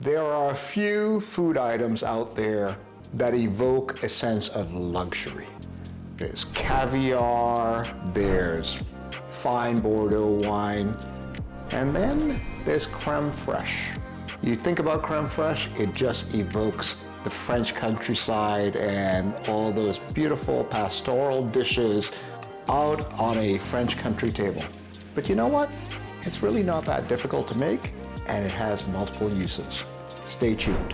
There are a few food items out there that evoke a sense of luxury. There's caviar, there's fine Bordeaux wine, and then there's crème fraîche. You think about crème fraîche, it just evokes the French countryside and all those beautiful pastoral dishes out on a French country table. But you know what? It's really not that difficult to make, and it has multiple uses. Stay tuned.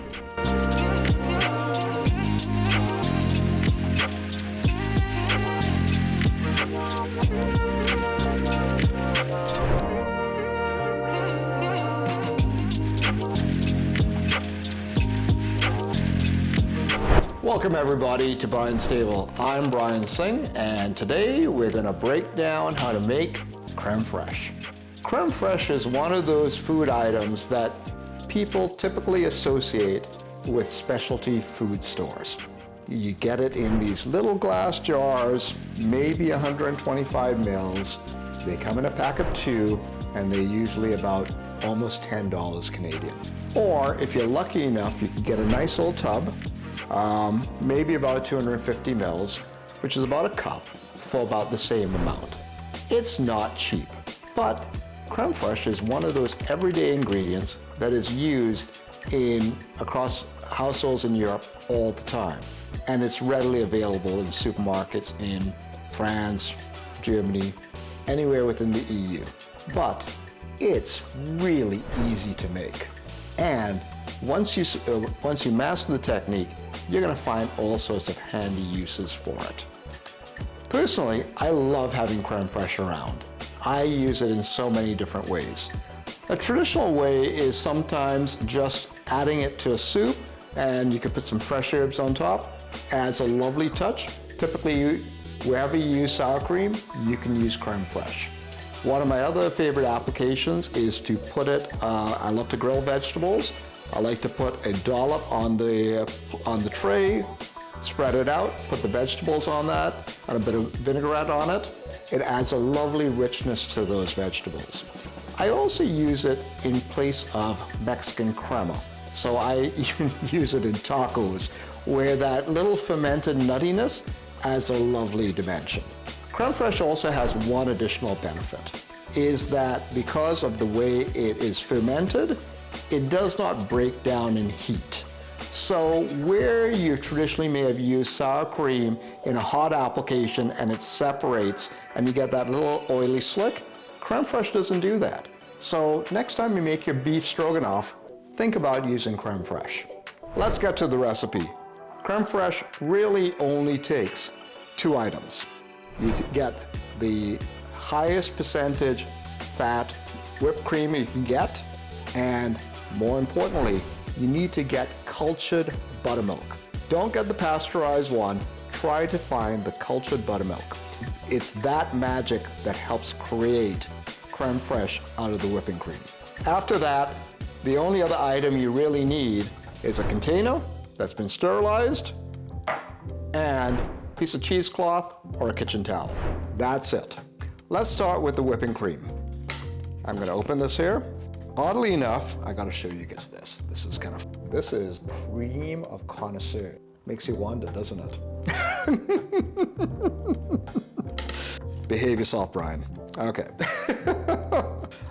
Welcome everybody to Brian's Table. I'm Brian Singh, and today we're going to break down how to make crème fraîche. Crème fraîche is one of those food items that people typically associate with specialty food stores. You get it in these little glass jars, maybe 125 mils. They come in a pack of 2, and they're usually about almost $10 Canadian. Or if you're lucky enough, you can get a nice old tub, maybe about 250 mils, which is about a cup, for about the same amount. It's not cheap, but crème fraîche is one of those everyday ingredients that is used across households in Europe all the time. And it's readily available in supermarkets in France, Germany, anywhere within the EU. But it's really easy to make. And once you master the technique, you're going to find all sorts of handy uses for it. Personally, I love having crème fraîche around. I use it in so many different ways. A traditional way is sometimes just adding it to a soup, and you can put some fresh herbs on top. Adds a lovely touch. Typically, wherever you use sour cream, you can use crème fraîche. One of my other favorite applications is to put it, I love to grill vegetables. I like to put a dollop on the tray, spread it out, put the vegetables on that, and a bit of vinaigrette on it. It adds a lovely richness to those vegetables. I also use it in place of Mexican crema. So I even use it in tacos, where that little fermented nuttiness adds a lovely dimension. Crème fraîche also has one additional benefit, is that because of the way it is fermented, it does not break down in heat. So where you traditionally may have used sour cream in a hot application and it separates and you get that little oily slick, crème fraîche doesn't do that. So next time you make your beef stroganoff, think about using crème fraîche. Let's get to the recipe. Crème fraîche really only takes 2 items. You get the highest percentage fat whipped cream you can get, and more importantly, you need to get cultured buttermilk. Don't get the pasteurized one, try to find the cultured buttermilk. It's that magic that helps create crème fraîche out of the whipping cream. After that, the only other item you really need is a container that's been sterilized and a piece of cheesecloth or a kitchen towel. That's it. Let's start with the whipping cream. I'm gonna open this here. Oddly enough, I gotta show you guys this. This is cream of connoisseur. Makes you wonder, doesn't it? Behave yourself, Brian. Okay.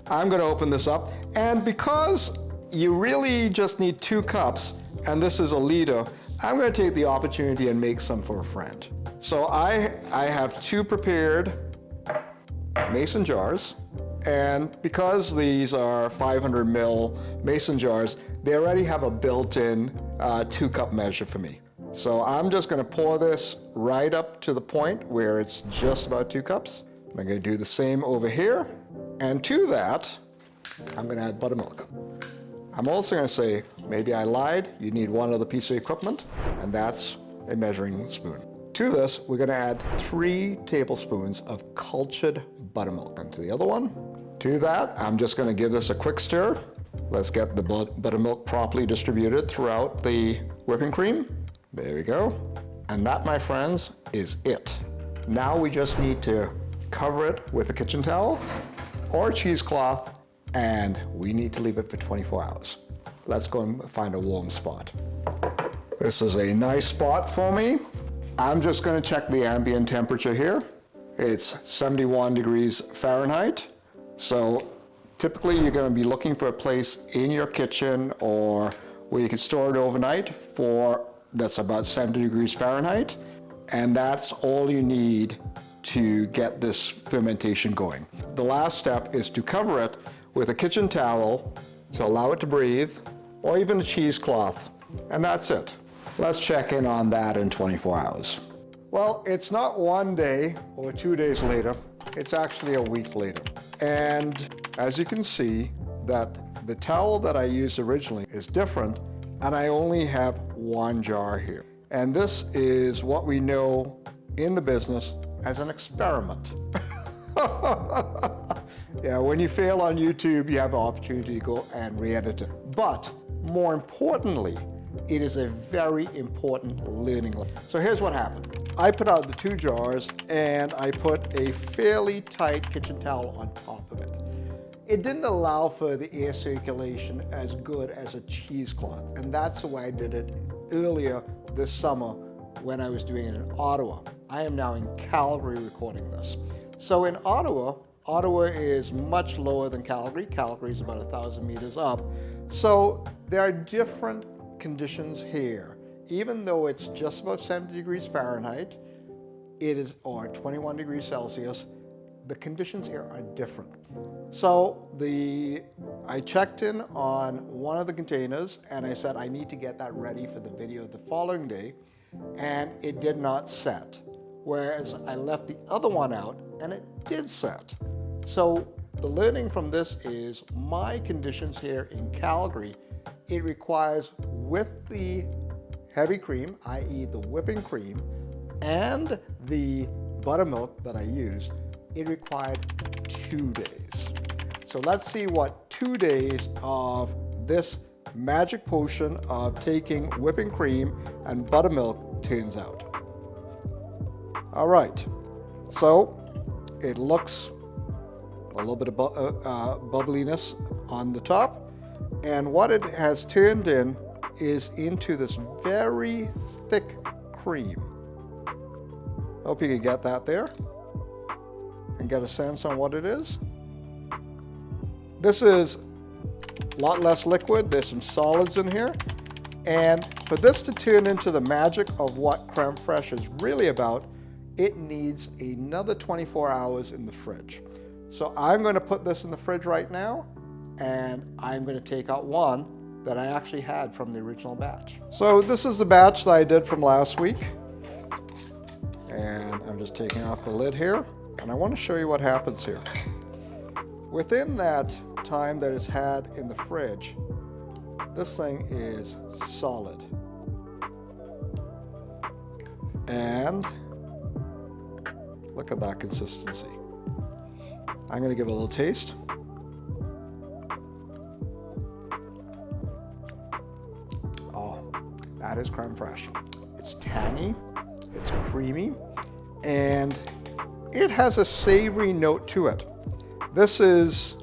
I'm gonna open this up, and because you really just need 2 cups, and this is a liter, I'm gonna take the opportunity and make some for a friend. So I have 2 prepared mason jars. And because these are 500 ml mason jars, they already have a built-in 2-cup measure for me. So I'm just gonna pour this right up to the point where it's just about 2 cups. I'm gonna do the same over here. And to that, I'm gonna add buttermilk. I'm also gonna say, maybe I lied, you need one other piece of equipment, and that's a measuring spoon. To this, we're gonna add 3 tablespoons of cultured buttermilk. And to the other one. To that, I'm just gonna give this a quick stir. Let's get the buttermilk properly distributed throughout the whipping cream. There we go. And that, my friends, is it. Now we just need to cover it with a kitchen towel or a cheesecloth, and we need to leave it for 24 hours. let's go and find a warm spot. This is a nice spot for me. I'm just going to check the ambient temperature here. It's 71 degrees Fahrenheit. So typically you're going to be looking for a place in your kitchen or where you can store it overnight that's about 70 degrees Fahrenheit. And that's all you need to get this fermentation going. The last step is to cover it with a kitchen towel to allow it to breathe, or even a cheesecloth, and that's it. Let's check in on that in 24 hours. Well, it's not one day or 2 days later, it's actually a week later. And as you can see, that the towel that I used originally is different, and I only have one jar here. And this is what we know in the business as an experiment. Yeah, when you fail on YouTube, you have the opportunity to go and re-edit it. But more importantly, it is a very important learning lesson. So here's what happened. I put out the 2 jars and I put a fairly tight kitchen towel on top of it. It didn't allow for the air circulation as good as a cheesecloth, and that's the way I did it earlier this summer when I was doing it in Ottawa. I am now in Calgary recording this. So in Ottawa is much lower than Calgary. Calgary is about 1,000 meters up. So there are different conditions here. Even though it's just about 70 degrees Fahrenheit, or 21 degrees Celsius, the conditions here are different. So I checked in on one of the containers and I said I need to get that ready for the video the following day, and it did not set. Whereas I left the other one out and it did set. So the learning from this is my conditions here in Calgary, it requires with the heavy cream, i.e. the whipping cream, and the buttermilk that I used, it required 2 days. So let's see what 2 days of this magic potion of taking whipping cream and buttermilk turns out. All right, so it looks a little bit of bubbliness on the top, and what it has turned into this very thick cream. Hope you can get that there and get a sense on what it is. This is a lot less liquid. There's some solids in here. And for this to turn into the magic of what crème fraîche is really about, it needs another 24 hours in the fridge. So I'm going to put this in the fridge right now, and I'm going to take out one that I actually had from the original batch. So this is the batch that I did from last week. And I'm just taking off the lid here, and I want to show you what happens here. Within that time that it's had in the fridge, this thing is solid. And look at that consistency. I'm going to give it a little taste. Oh, that is crème fraîche. It's tangy, it's creamy, and it has a savory note to it. This is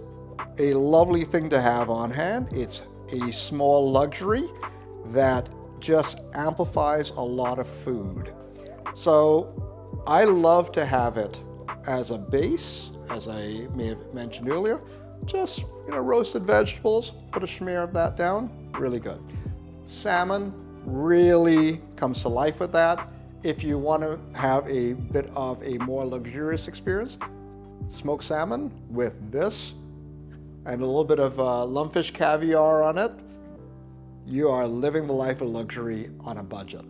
a lovely thing to have on hand. It's a small luxury that just amplifies a lot of food. So I love to have it as a base, as I may have mentioned earlier. Just, roasted vegetables, put a smear of that down, really good. Salmon really comes to life with that. If you want to have a bit of a more luxurious experience, smoked salmon with this and a little bit of lumpfish caviar on it, you are living the life of luxury on a budget.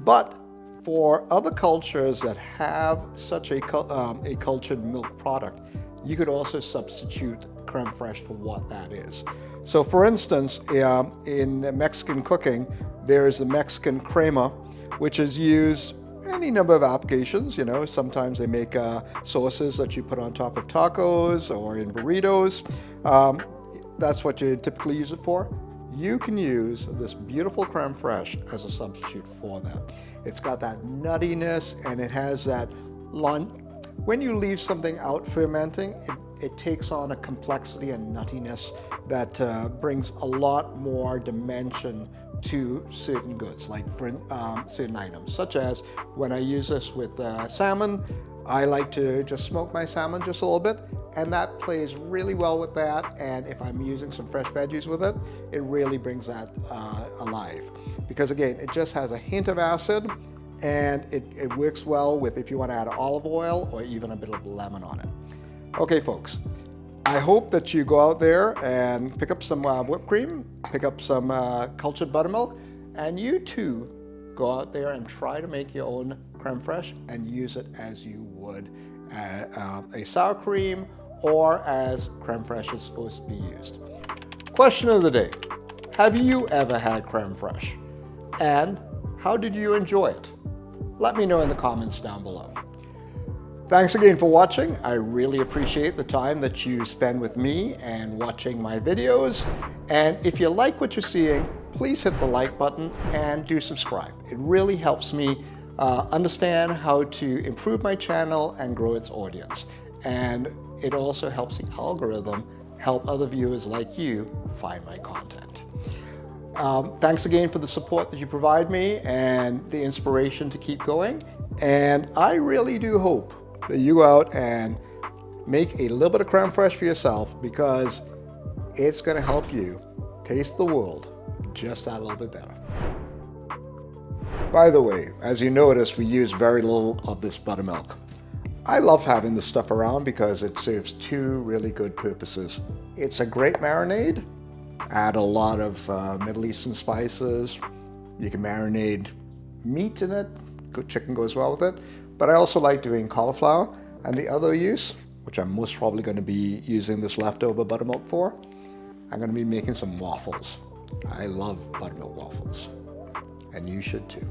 But for other cultures that have such a cultured milk product, you could also substitute crème fraîche for what that is. So for instance, in Mexican cooking, there is the Mexican crema, which is used any number of applications. Sometimes they make sauces that you put on top of tacos or in burritos. That's what you typically use it for. You can use this beautiful crème fraîche as a substitute for that. It's got that nuttiness, and it has that when you leave something out fermenting, it takes on a complexity and nuttiness that brings a lot more dimension to certain goods, like for certain items, such as when I use this with salmon, I like to just smoke my salmon just a little bit, and that plays really well with that. And if I'm using some fresh veggies with it, it really brings that alive. Because again, it just has a hint of acid, and it works well with if you want to add olive oil or even a bit of lemon on it. Okay, folks, I hope that you go out there and pick up some whipped cream, pick up some cultured buttermilk, and you too go out there and try to make your own crème fraîche and use it as you would a sour cream or as crème fraîche is supposed to be used. Question of the day: have you ever had crème fraîche? And how did you enjoy it? Let me know in the comments down below. Thanks again for watching. I really appreciate the time that you spend with me and watching my videos. And if you like what you're seeing, please hit the like button and do subscribe. It really helps me understand how to improve my channel and grow its audience. And it also helps the algorithm help other viewers like you find my content. Thanks again for the support that you provide me and the inspiration to keep going. And I really do hope that you go out and make a little bit of crème fraîche for yourself, because it's going to help you taste the world just that little bit better. By the way, as you notice, we use very little of this buttermilk. I love having this stuff around because it serves two really good purposes. It's a great marinade. Add a lot of Middle Eastern spices. You can marinate meat in it. Good chicken goes well with it. But I also like doing cauliflower. And the other use, which I'm most probably going to be using this leftover buttermilk for, I'm going to be making some waffles. I love buttermilk waffles. And you should too.